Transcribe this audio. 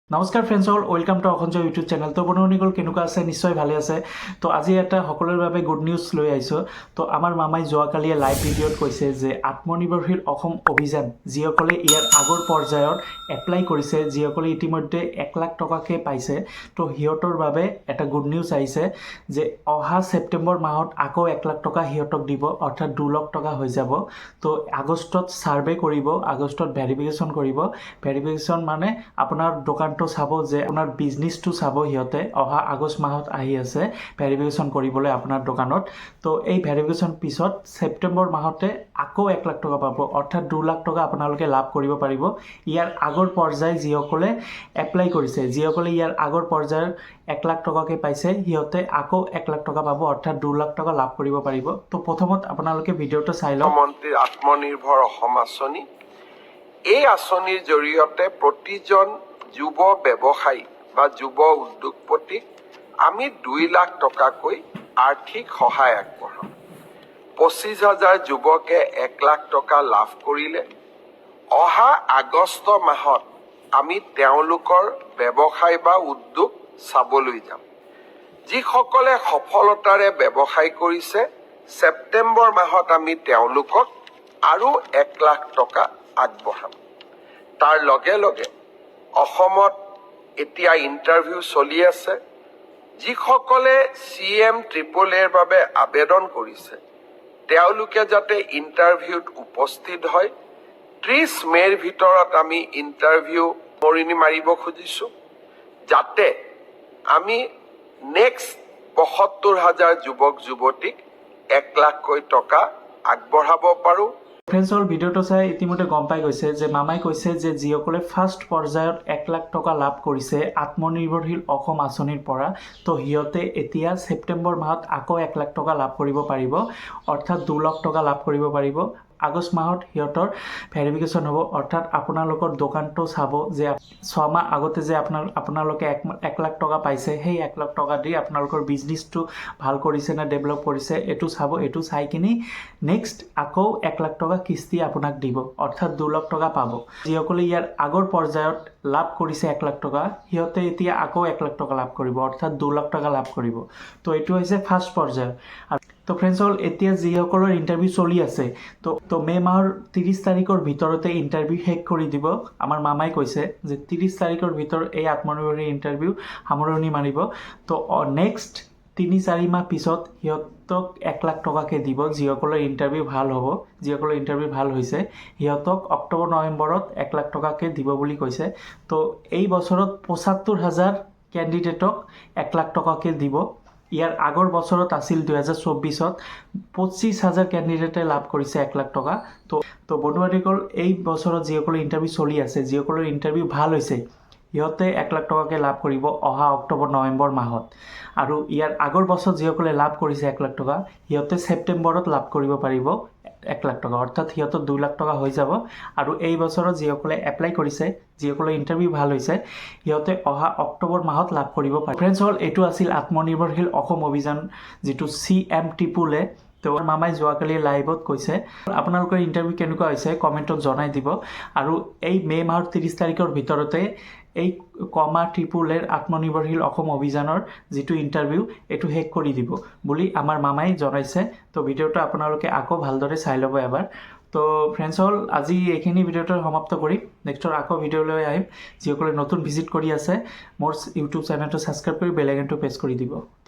নমস্কাৰ friends all welcome to অসঞ্জয় YouTube channel. তো বন্ধুসকল কেনেকুৱা আছে? নিশ্চয় ভালে আছে। তো আজি এটা সকলোৰে বাবে গুড নিউজ লৈ আহিছোঁ। তো আমাৰ মামাই যোৱাকালিয়ে লাইভ ভিডিঅ'ত কৈছে যে আত্মনিৰ্ভৰশীল অসম অভিযান যিসকলে ইয়াৰ আগৰ পৰ্যায়ত এপ্লাই কৰিছে, যিসকলে ইতিমধ্যে 1 লাখ টকাকৈ পাইছে, তো সিহঁতৰ বাবে এটা গুড নিউজ আহিছে যে অহা ছেপ্টেম্বৰ মাহত আকৌ 1 লাখ টকা সিহঁতক দিব, অৰ্থাৎ 2 লাখ টকা হৈ যাব। তো আগষ্টত ছাৰ্ভে কৰিব, আগষ্টত ভেৰিফিকেশ্যন কৰিব। ভেৰিফিকেশ্যন মানে আপোনাৰ দোকান চাব যে আপোনাৰ বিজনেছটো চাব সিহঁতে। অহা আগষ্ট মাহত আহি আছে ভেৰিফিকেশ্যন কৰিবলৈ আপোনাৰ দোকানত। তো এই ভেৰিফিকেশ্যন পিছত ছেপ্টেম্বৰ মাহতে আকৌ 1 লাখ টকা পাব, অৰ্থাৎ 2 লাখ টকা আপোনালোকে লাভ কৰিব পাৰিব। ইয়াৰ আগৰ পৰ্যায় যিসকলে এপ্লাই কৰিছে, যিসকলে ইয়াৰ আগৰ পৰ্যায়ৰ 1 লাখ টকাকৈ পাইছে, সিহঁতে আকৌ 1 লাখ টকা পাব, অৰ্থাৎ 2 লাখ টকা লাভ কৰিব পাৰিব। তো প্ৰথমত আপোনালোকে ভিডিঅ'টো চাই লওক। মুখ্যমন্ত্ৰীৰ আত্মনিৰ্ভৰ অসম আঁচনি, এই আঁচনিৰ জৰিয়তে প্ৰতিজন যুৱ ব্যৱসায়ী বা যুৱ উদ্যোগপতিক আমি 2 লাখ টকাকৈ আৰ্থিক সহায় আগবঢ়াম। 25,000 যুৱকে 1 লাখ টকা লাভ কৰিলে অহা আগষ্ট মাহত আমি তেওঁলোকৰ ব্যৱসায় বা উদ্যোগ চাবলৈ যাম। যিসকলে সফলতাৰে ব্যৱসায় কৰিছে, ছেপ্টেম্বৰ মাহত আমি তেওঁলোকক আৰু 1 লাখ টকা আগবঢ়াম। তাৰ লগে লগে অসমত এতিয়া ইণ্টাৰভিউ চলি আছে। যিসকলে CM-AAA বাবে আবেদন কৰিছে, তেওঁলোকে যাতে ইণ্টাৰভিউত উপস্থিত হয়। 30 মে'ৰ ভিতৰত আমি ইণ্টাৰভিউ মৰণি মাৰিব খুজিছোঁ, যাতে আমি নেক্সট 72,000 যুৱক যুৱতীক 1 লাখকৈ টকা আগবঢ়াব পাৰোঁ। ফ্ৰেণ্ডছ অল ভিডিঅ'টো চাই ইতিমধ্যে গম পাই গৈছে যে মামাই কৈছে যে যিসকলে ফাৰ্ষ্ট পৰ্যায়ত 1 লাখ টকা লাভ কৰিছে আত্মনিৰ্ভৰশীল অসম আঁচনিৰ পৰা, তো সিহঁতে এতিয়া ছেপ্টেম্বৰ মাহত আকৌ 1 লাখ টকা লাভ কৰিব পাৰিব, অৰ্থাৎ 2 লাখ টকা লাভ কৰিব পাৰিব। আগষ্ট মাহত সিহঁতৰ ভেৰিফিকেশ্যন হ'ব, অৰ্থাৎ আপোনালোকৰ দোকানটো চাব যে 6 মাহ আগতে যে আপোনালোকে 1 লাখ টকা পাইছে, সেই 1 লাখ টকা দি আপোনালোকৰ বিজনেছটো ভাল কৰিছে নে ডেভেলপ কৰিছে এইটো চাব। এইটো চাই কিনি নেক্সট আকৌ 1 লাখ টকা কিস্তি আপোনাক দিব, অৰ্থাৎ 2 লাখ টকা পাব। যিসকলে ইয়াৰ আগৰ পৰ্যায়ত লাভ কৰিছে 1 লাখ টকা, সিহঁতে এতিয়া আকৌ 1 লাখ টকা লাভ কৰিব, অৰ্থাৎ 2 লাখ টকা লাভ কৰিব। তো এইটো হৈছে ফাৰ্ষ্ট পৰ্যায়। তো ফ্ৰেণ্ডছ অল এতিয়া যিসকলৰ ইণ্টাৰভিউ চলি আছে, তো মে' মাহৰ 30 তাৰিখৰ ভিতৰতে ইণ্টাৰভিউ শেষ কৰি দিব। আমাৰ মামাই কৈছে যে 30 তাৰিখৰ ভিতৰত এই আত্মনিৰ্ভৰশীল ইণ্টাৰভিউ সামৰণি মাৰিব। তো নেক্সট 3-4 মাহ পিছত সিহঁতক 1 লাখ টকাকৈ দিব। যিসকলৰ ইণ্টাৰভিউ ভাল হ'ব, যিসকলৰ ইণ্টাৰভিউ ভাল হৈছে, সিহঁতক অক্টোবৰ নৱেম্বৰত 1 লাখ টকাকৈ দিব বুলি কৈছে। তো এই বছৰত 75,000 কেণ্ডিডেটক 1 লাখ টকাকৈ দিব। ইয়াৰ আগৰ বছৰত আছিল 2024ত 25,000 কেণ্ডিডেটে লাভ কৰিছে 1 লাখ টকা। তো বন্ধুসকল, এই বছৰত যিসকলৰ ইণ্টাৰভিউ চলি আছে, যিসকলৰ ইণ্টাৰভিউ ভাল হৈছে, সিহঁতে 1 লাখ টকাকৈ লাভ কৰিব অহা অক্টোবৰ নৱেম্বৰ মাহত। আৰু ইয়াৰ আগৰ বছৰত যিসকলে লাভ কৰিছে 1 লাখ টকা, সিহঁতে ছেপ্টেম্বৰত লাভ কৰিব পাৰিব 1 লাখ টকা, অৰ্থাৎ সিহঁতৰ 2 লাখ টকা হৈ যাব। আৰু এই বছৰত যিসকলে এপ্লাই কৰিছে, যিসকলৰ ইণ্টাৰভিউ ভাল হৈছে, সিহঁতে অহা অক্টোবৰ মাহত লাভ কৰিব পাৰে। ফ্ৰেণ্ডছ হ'ল, এইটো আছিল আত্মনিৰ্ভৰশীল অসম অভিযান, যিটো CM-AAA। তো মামাই যোৱাকালি লাইভত কৈছে। আপোনালোকৰ ইণ্টাৰভিউ কেনেকুৱা হৈছে কমেণ্টত জনাই দিব। আৰু এই মে' মাহৰ 30 তাৰিখৰ ভিতৰতে এই CM-AAA আত্মনিৰ্ভৰশীল অসম অভিযানৰ যিটো ইণ্টাৰভিউ, এইটো শেষ কৰি দিব বুলি আমাৰ মামাই জনাইছে। তো ভিডিঅ'টো আপোনালোকে আকৌ ভালদৰে চাই ল'ব এবাৰ। তো ফ্ৰেণ্ডছ হ'ল, আজি এইখিনি ভিডিঅ'টো সমাপ্ত কৰিম। নেক্সটৰ আকৌ ভিডিঅ' লৈ আহিম। যিসকলে নতুন ভিজিট কৰি আছে, মোৰ ইউটিউব চেনেলটো ছাবস্ক্ৰাইব কৰি বেল আইকনটো প্ৰেছ কৰি দিব।